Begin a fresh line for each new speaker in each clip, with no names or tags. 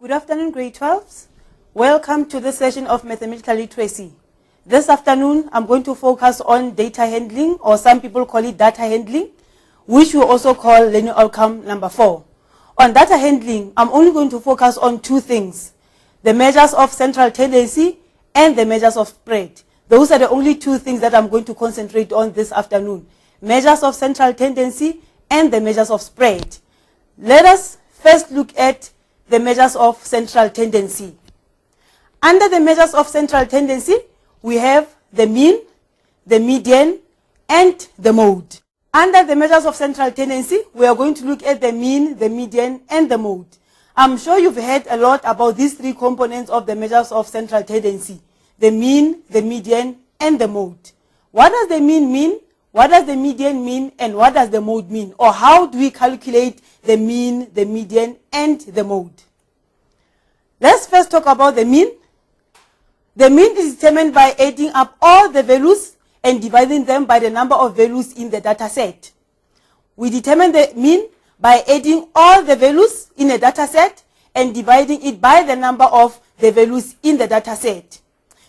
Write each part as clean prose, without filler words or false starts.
Good afternoon, grade 12s. Welcome to this session of mathematical literacy. This afternoon, I'm going to focus on data handling, or some people call it data handling, which we also call learning outcome number 4. On data handling, I'm only going to focus on two things: the measures of central tendency and the measures of spread. Those are the only two things that I'm going to concentrate on this afternoon: measures of central tendency and the measures of spread. Let us first look at the measures of central tendency. Under the measures of central tendency, we have the mean, the median, and the mode. Under the measures of central tendency, we are going to look at the mean, the median, and the mode. I'm sure you've heard a lot about these three components of the measures of central tendency: the mean, the median, and the mode. What does the mean mean? What does the median mean? And what does the mode mean? Or how do we calculate the mean, the median, and the mode? Let's first talk about the mean. The mean is determined by adding up all the values and dividing them by the number of values in the data set. We determine the mean by adding all the values in a data set and dividing it by the number of the values in the data set.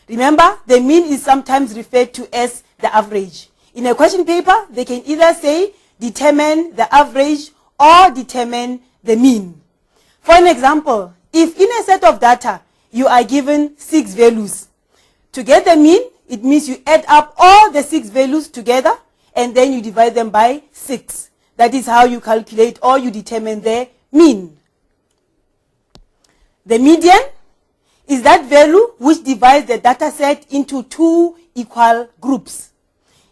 Remember, the mean is sometimes referred to as the average. In a question paper, they can either say determine the average or determine the mean. For an example, if in a set of data you are given 6 values, to get the mean, it means you add up all the 6 values together and then you divide them by 6. That is how you calculate or you determine the mean. The median is that value which divides the data set into 2 equal groups.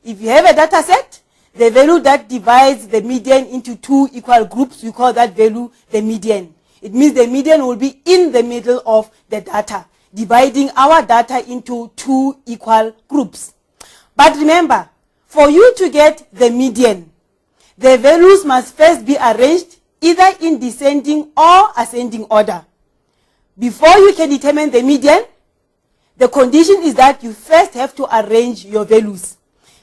If you have a data set, the value that divides the median into 2 equal groups, we call that value the median. It means the median will be in the middle of the data, dividing our data into 2 equal groups. But remember, for you to get the median, the values must first be arranged either in descending or ascending order. Before you can determine the median, the condition is that you first have to arrange your values.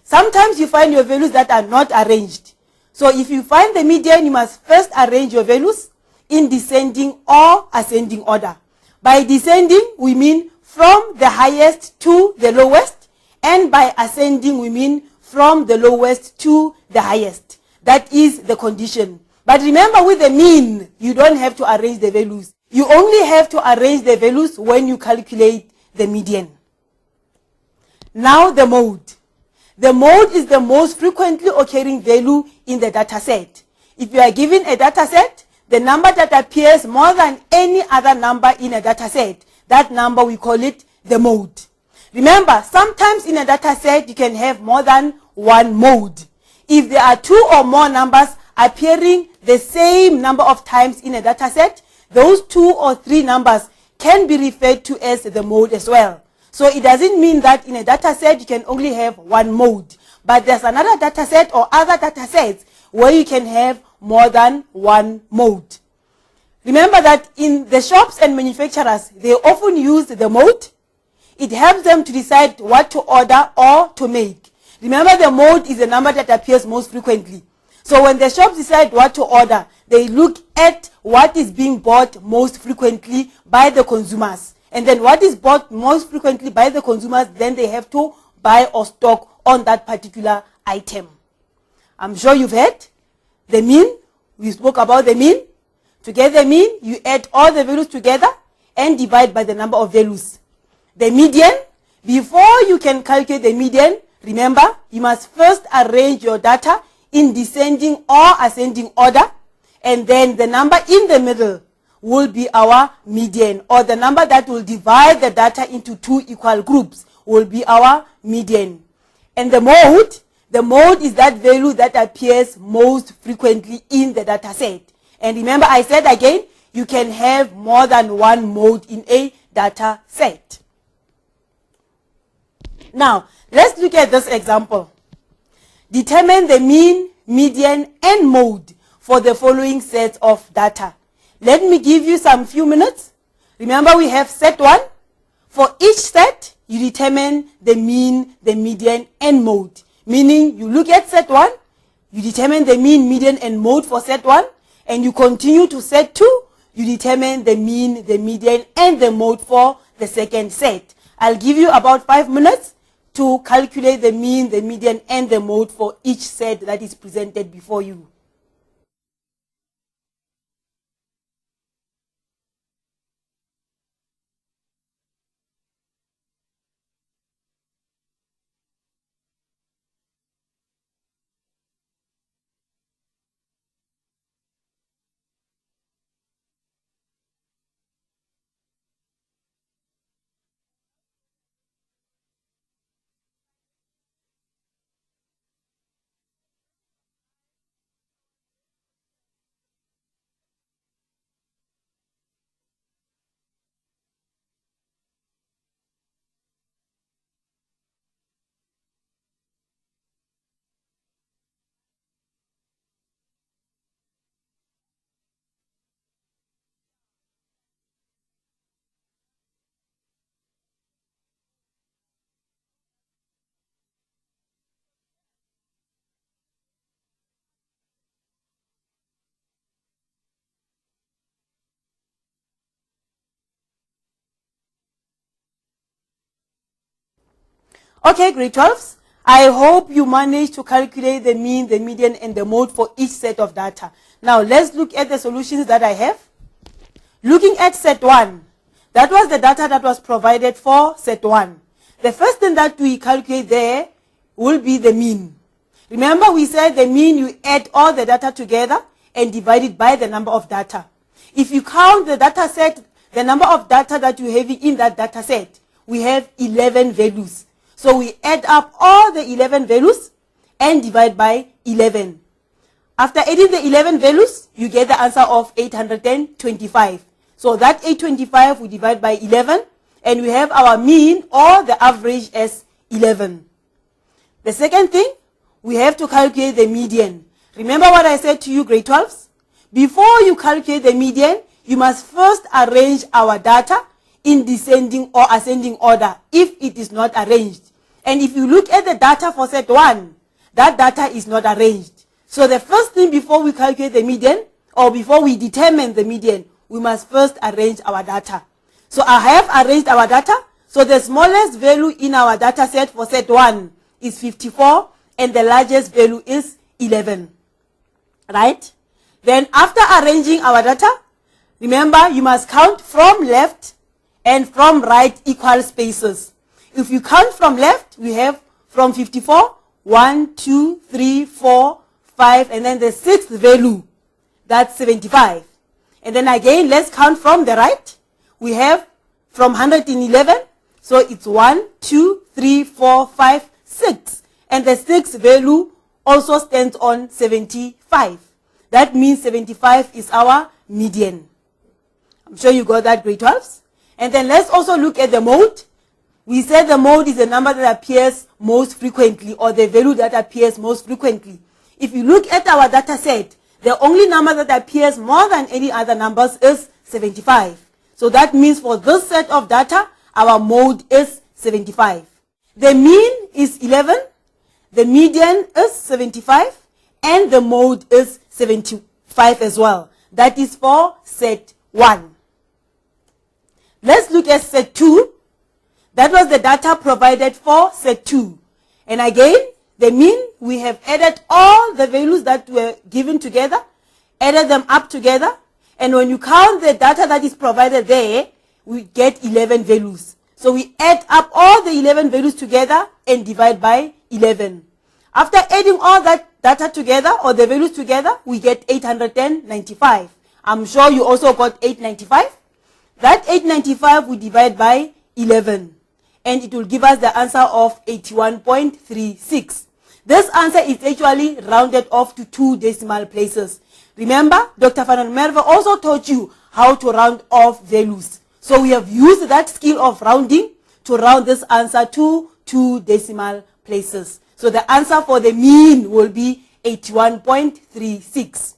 Sometimes you find your values that are not arranged. So if you find the median, you must first arrange your values in descending or ascending order. By descending, we mean from the highest to the lowest, and by ascending, we mean from the lowest to the highest. That is the condition. But remember, with the mean, you don't have to arrange the values. You only have to arrange the values when you calculate the median. Now the mode. The mode is the most frequently occurring value in the data set. If you are given a data set, the number that appears more than any other number in a data set, that number we call it the mode. Remember, sometimes in a data set you can have more than one mode. If there are 2 or more numbers appearing the same number of times in a data set, those 2 or 3 numbers can be referred to as the mode as well. So it doesn't mean that in a data set you can only have one mode. But there's another data set or other data sets where you can have more than one mode. Remember that in the shops and manufacturers, they often use the mode. It helps them to decide what to order or to make. Remember, the mode is the number that appears most frequently. So when the shops decide what to order, they look at what is being bought most frequently by the consumers. And then what is bought most frequently by the consumers, then they have to buy or stock on that particular item. I'm sure you've heard the mean. We spoke about the mean. To get the mean, you add all the values together and divide by the number of values. The median, before you can calculate the median, remember, you must first arrange your data in descending or ascending order, and then the number in the middle will be our median, or the number that will divide the data into 2 equal groups will be our median. And the mode is that value that appears most frequently in the data set. And remember, I said again, you can have more than one mode in a data set. Now, let's look at this example. Determine the mean, median, and mode for the following set of data. Let me give you some few minutes. Remember, we have set 1. For each set, you determine the mean, the median, and mode. Meaning, you look at set 1, you determine the mean, median, and mode for set 1, and you continue to set 2, you determine the mean, the median, and the mode for the second set. I'll give you about 5 minutes to calculate the mean, the median, and the mode for each set that is presented before you. Okay, grade 12s, I hope you managed to calculate the mean, the median, and the mode for each set of data. Now, let's look at the solutions that I have. Looking at set 1, that was the data that was provided for set 1. The first thing that we calculate there will be the mean. Remember, we said the mean, you add all the data together and divide it by the number of data. If you count the data set, the number of data that you have in that data set, we have 11 values. So we add up all the 11 values and divide by 11. After adding the 11 values, you get the answer of 825. So that 825 we divide by 11, and we have our mean or the average as 11. The second thing, we have to calculate the median. Remember what I said to you, grade 12s? Before you calculate the median, you must first arrange our data in descending or ascending order if it is not arranged. And if you look at the data for set 1, that data is not arranged. So the first thing before we calculate the median, or before we determine the median, we must first arrange our data. So I have arranged our data. So the smallest value in our data set for set 1 is 54, and the largest value is 11. Right? Then after arranging our data, remember you must count from left and from right equal spaces. If you count from left, we have from 54, 1, 2, 3, 4, 5, and then the sixth value, that's 75. And then again, let's count from the right. We have from 111, so it's 1, 2, 3, 4, 5, 6. And the sixth value also stands on 75. That means 75 is our median. I'm sure you got that, grade 12s. And then let's also look at the mode. We said the mode is the number that appears most frequently, or the value that appears most frequently. If you look at our data set, the only number that appears more than any other numbers is 75. So that means for this set of data, our mode is 75. The mean is 11, the median is 75, and the mode is 75 as well. That is for set 1. Let's look at set 2. That was the data provided for set 2. And again, the mean, we have added all the values that were given together, added them up together, and when you count the data that is provided there, we get 11 values. So we add up all the 11 values together and divide by 11. After adding all that data together, or the values together, we get 895. I'm sure you also got 895. That 895 we divide by 11, and it will give us the answer of 81.36. This answer is actually rounded off to 2 decimal places. Remember, Dr. Van Merwe also taught you how to round off values. So we have used that skill of rounding to round this answer to 2 decimal places. So the answer for the mean will be 81.36.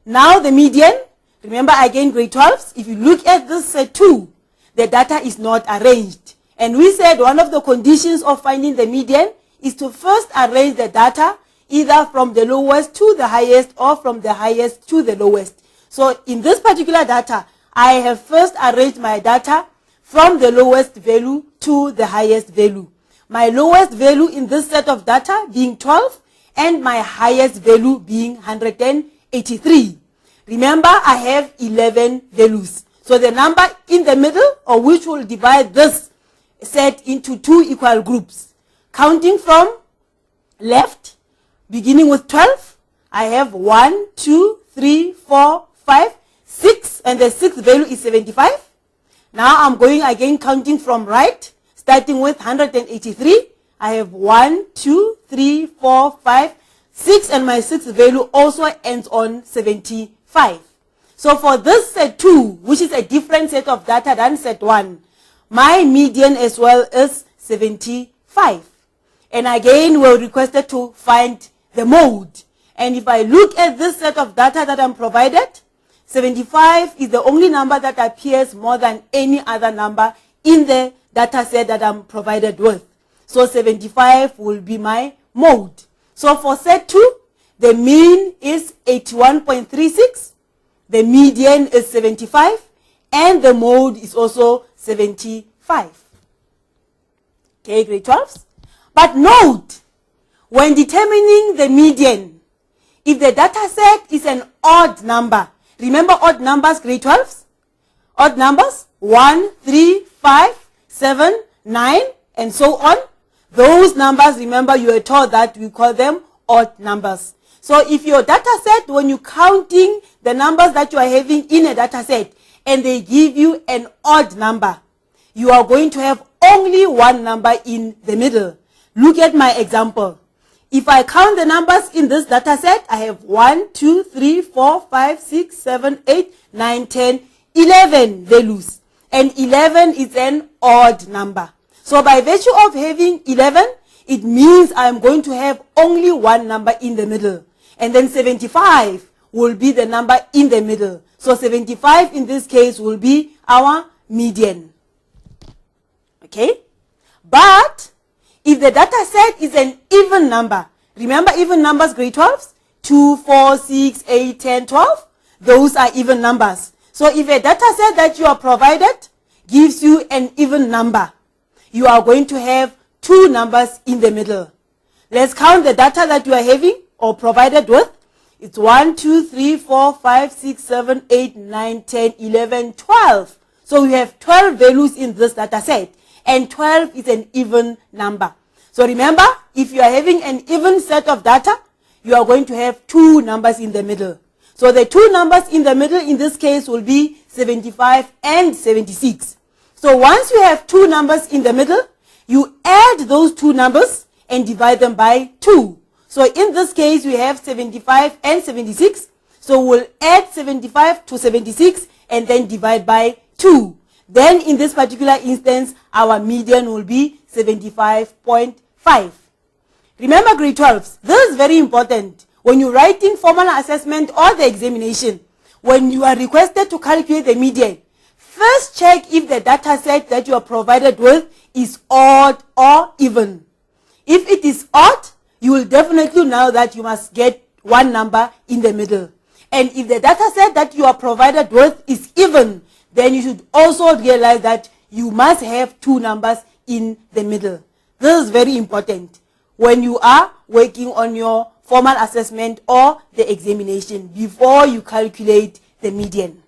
Now the median. Remember again, grade 12s, if you look at this set 2, the data is not arranged. And we said one of the conditions of finding the median is to first arrange the data either from the lowest to the highest or from the highest to the lowest. So in this particular data, I have first arranged my data from the lowest value to the highest value. My lowest value in this set of data being 12 and my highest value being 183. Remember, I have 11 values. So the number in the middle, or which will divide this set into two equal groups. Counting from left, beginning with 12, I have 1, 2, 3, 4, 5, 6, and the sixth value is 75. Now I'm going again counting from right, starting with 183. I have 1, 2, 3, 4, 5, 6, and my sixth value also ends on 75. So for this set 2, which is a different set of data than set 1, my median as well is 75. And again, we're requested to find the mode. And if I look at this set of data that I'm provided, 75 is the only number that appears more than any other number in the data set that I'm provided with. So 75 will be my mode. So for set 2, the mean is 81.36, the median is 75, and the mode is also 75. Okay, grade 12s. But note, when determining the median, if the data set is an odd number, remember odd numbers, grade 12s? Odd numbers, 1, 3, 5, 7, 9, and so on. Those numbers, remember, you were told that we call them odd numbers. So if your data set, when you're counting the numbers that you are having in a data set, and they give you an odd number, you are going to have only one number in the middle. Look at my example. If I count the numbers in this data set, I have 1, 2, 3, 4, 5, 6, 7, 8, 9, 10, 11 values. And 11 is an odd number. So by virtue of having 11, it means I'm going to have only one number in the middle. And then 75 will be the number in the middle. So 75 in this case will be our median. Okay? But if the data set is an even number, remember even numbers, grade 12s? 2, 4, 6, 8, 10, 12. Those are even numbers. So if a data set that you are provided gives you an even number, you are going to have two numbers in the middle. Let's count the data that you are having or provided with. It's 1, 2, 3, 4, 5, 6, 7, 8, 9, 10, 11, 12. So we have 12 values in this data set. And 12 is an even number. So remember, if you are having an even set of data, you are going to have two numbers in the middle. So the two numbers in the middle in this case will be 75 and 76. So once you have two numbers in the middle, you add those two numbers and divide them by 2. So in this case, we have 75 and 76. So we'll add 75 to 76 and then divide by 2. Then in this particular instance, our median will be 75.5. Remember, grade 12s, this is very important. When you're writing formal assessment or the examination, when you are requested to calculate the median, first check if the data set that you are provided with is odd or even. If it is odd, you will definitely know that you must get one number in the middle. And if the data set that you are provided with is even, then you should also realize that you must have two numbers in the middle. This is very important when you are working on your formal assessment or the examination before you calculate the median.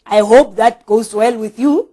I hope that goes well with you.